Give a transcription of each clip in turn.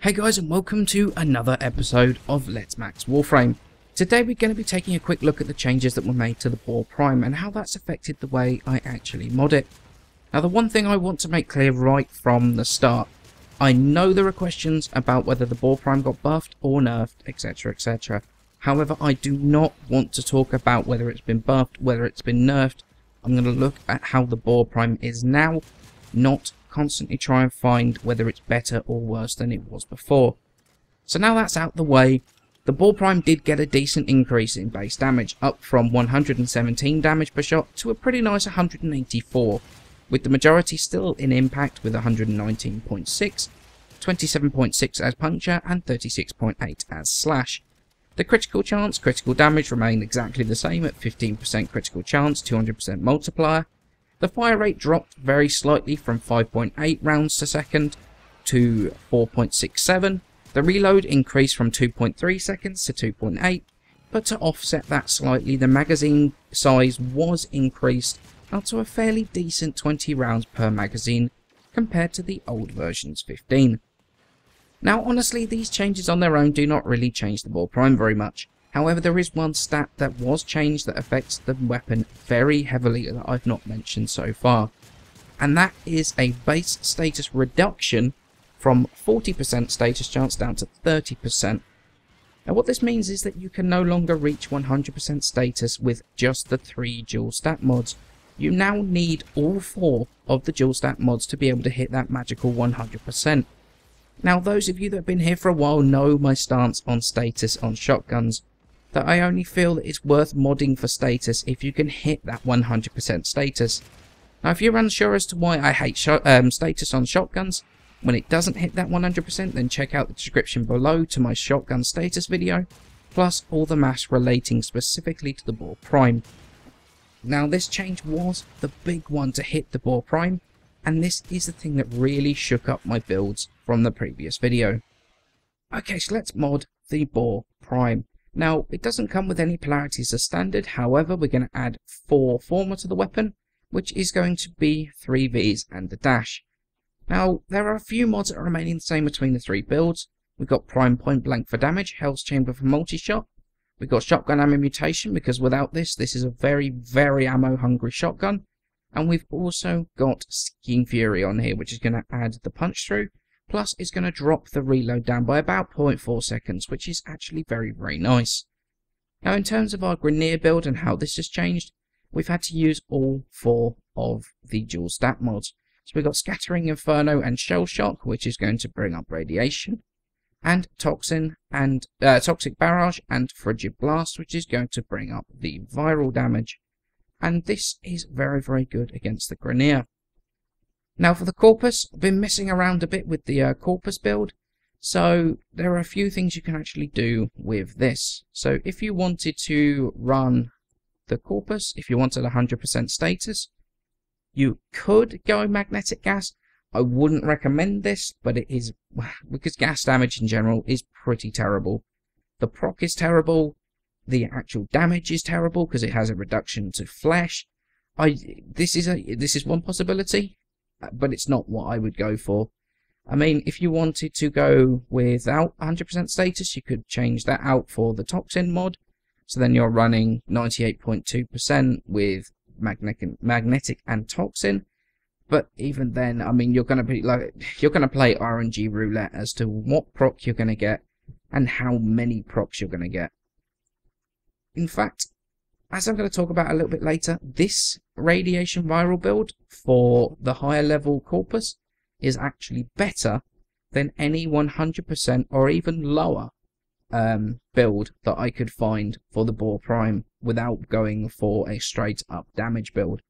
Hey guys, and welcome to another episode of Let's Max Warframe. Today we're going to be taking a quick look at the changes that were made to the Boar Prime and how that's affected the way I actually mod it. Now the one thing I want to make clear right from the start, I know there are questions about whether the Boar Prime got buffed or nerfed, etc, etc. However, I do not want to talk about whether it's been buffed, whether it's been nerfed. I'm going to look at how the Boar Prime is now, not constantly try and find whether it's better or worse than it was before. So now that's out the way, the Boar Prime did get a decent increase in base damage, up from 117 damage per shot to a pretty nice 184, with the majority still in impact with 119.6, 27.6 as puncture and 36.8 as slash. The critical chance, critical damage remained exactly the same at 15% critical chance, 200% multiplier. The fire rate dropped very slightly from 5.8 rounds per second to 4.67. The reload increased from 2.3 seconds to 2.8, but to offset that slightly, the magazine size was increased up to a fairly decent 20 rounds per magazine compared to the old version's 15. Now honestly, these changes on their own do not really change the Boar Prime very much. However, there is one stat that was changed that affects the weapon very heavily that I've not mentioned so far. And that is a base status reduction from 40% status chance down to 30%. Now what this means is that you can no longer reach 100% status with just the 3 dual stat mods. You now need all 4 of the dual stat mods to be able to hit that magical 100%. Now those of you that have been here for a while know my stance on status on shotguns, that I only feel that it's worth modding for status if you can hit that 100% status. Now if you're unsure as to why I hate status on shotguns, when it doesn't hit that 100%, then check out the description below to my shotgun status video, plus all the maths relating specifically to the Boar Prime. Now this change was the big one to hit the Boar Prime, and this is the thing that really shook up my builds from the previous video. Okay, so let's mod the Boar Prime. Now, it doesn't come with any polarities as standard, however, we're going to add 4 former to the weapon, which is going to be 3 Vs and a dash. Now, there are a few mods that are remaining the same between the 3 builds. We've got Prime Point Blank for damage, Hell's Chamber for multi-shot. We've got Shotgun Ammo Mutation, because without this is a very, very ammo-hungry shotgun. And we've also got Skiing Fury on here, which is going to add the punch through. Plus, it's going to drop the reload down by about 0.4 seconds, which is actually very, very nice. Now, in terms of our Grenier build and how this has changed, we've had to use all 4 of the dual stat mods. So we've got Scattering Inferno and Shell Shock, which is going to bring up radiation, and Toxin and Toxic Barrage and Frigid Blast, which is going to bring up the viral damage. And this is very, very good against the Grenier. Now for the Corpus, I've been messing around a bit with the Corpus build, so there are a few things you can actually do with this. So if you wanted to run the Corpus, if you wanted 100% status, you could go magnetic gas. I wouldn't recommend this, but it is, because gas damage in general is pretty terrible. The proc is terrible, the actual damage is terrible because it has a reduction to flesh. This is one possibility, but it's not what I would go for. I mean, if you wanted to go without 100% status, you could change that out for the Toxin mod. So then you're running 98.2% with magnetic and Toxin. But even then, I mean, you're going to play RNG roulette as to what proc you're going to get and how many procs you're going to get. In fact, as I'm going to talk about a little bit later, this radiation viral build for the higher level Corpus is actually better than any 100% or even lower build that I could find for the Boar Prime without going for a straight up damage build.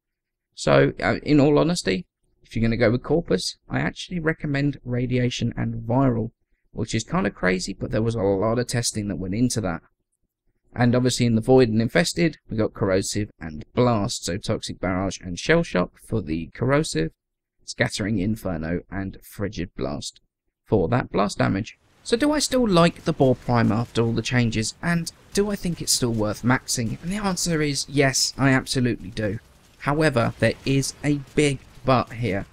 So in all honesty, if you're going to go with Corpus, I actually recommend radiation and viral, which is kind of crazy, but there was a lot of testing that went into that. And obviously in the Void and Infested, we got Corrosive and Blast, so Toxic Barrage and Shell Shock for the Corrosive, Scattering Inferno and Frigid Blast for that blast damage. So do I still like the Boar Prime after all the changes, and do I think it's still worth maxing? And the answer is yes, I absolutely do. However, there is a big but here.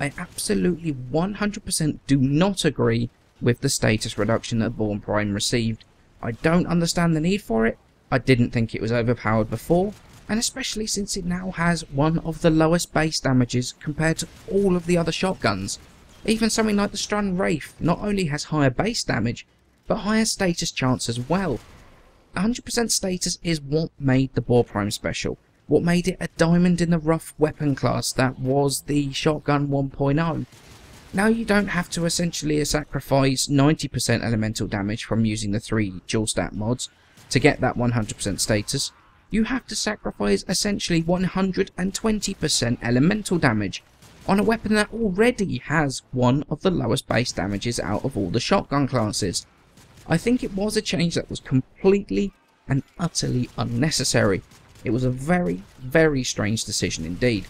I absolutely 100% do not agree with the status reduction that Boar Prime received. I don't understand the need for it. I didn't think it was overpowered before, and especially since it now has one of the lowest base damages compared to all of the other shotguns. Even something like the Stun Wraith not only has higher base damage, but higher status chance as well. 100% status is what made the Boar Prime special, what made it a diamond in the rough weapon class that was the Shotgun 1.0. Now you don't have to essentially sacrifice 90% elemental damage from using the 3 dual stat mods to get that 100% status. You have to sacrifice essentially 120% elemental damage on a weapon that already has one of the lowest base damages out of all the shotgun classes. I think it was a change that was completely and utterly unnecessary. It was a very, very strange decision indeed.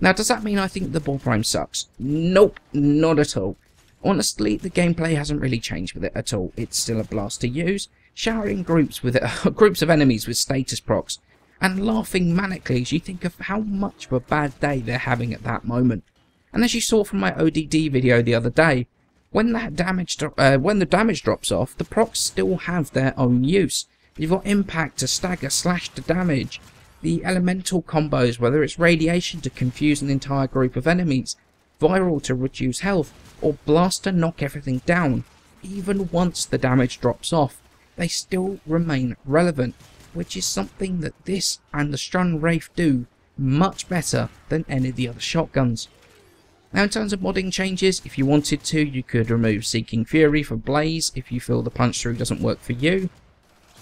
Now, does that mean I think the Boar Prime sucks? Nope, not at all. Honestly, the gameplay hasn't really changed with it at all. It's still a blast to use, showering groups with groups of enemies with status procs, and laughing manically as you think of how much of a bad day they're having at that moment. And as you saw from my ODD video the other day, when the damage drops off, the procs still have their own use. You've got impact to stagger, slash to damage, the elemental combos, whether it's radiation to confuse an entire group of enemies, viral to reduce health, or blast to knock everything down. Even once the damage drops off, they still remain relevant, which is something that this and the Stun Wraith do much better than any of the other shotguns. Now, in terms of modding changes, if you wanted to, you could remove Seeking Fury for Blaze if you feel the punch through doesn't work for you.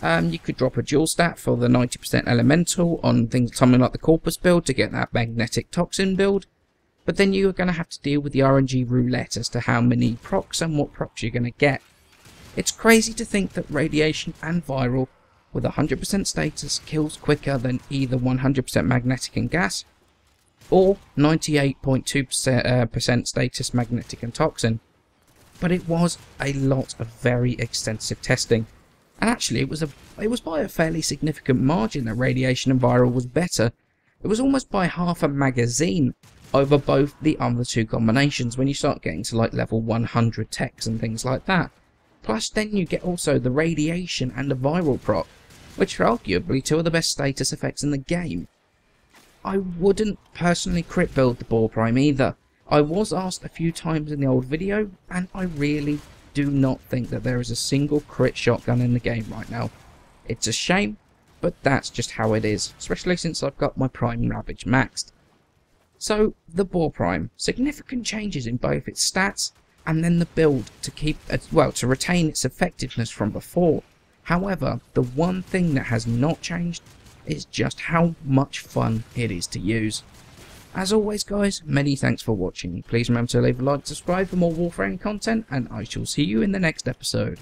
You could drop a dual stat for the 90% elemental on something like the Corpus build to get that magnetic toxin build. But then you're going to have to deal with the RNG roulette as to how many procs and what procs you're going to get. It's crazy to think that radiation and viral with 100% status kills quicker than either 100% magnetic and gas, or 98.2% status magnetic and toxin. But it was a lot of very extensive testing, and actually it was by a fairly significant margin that radiation and viral was better. It was almost by half a magazine over both the other two combinations when you start getting to like level 100 techs and things like that. Plus then you get also the radiation and the viral proc, which are arguably two of the best status effects in the game. I wouldn't personally crit build the Boar Prime either. I was asked a few times in the old video, and I really do not think that there is a single crit shotgun in the game right now. It's a shame, but that's just how it is, especially since I've got my Prime Ravage maxed. So, the Boar Prime, significant changes in both its stats and then the build to to retain its effectiveness from before. However, the one thing that has not changed is just how much fun it is to use. As always guys, many thanks for watching. Please remember to leave a like, subscribe for more Warframe content, and I shall see you in the next episode.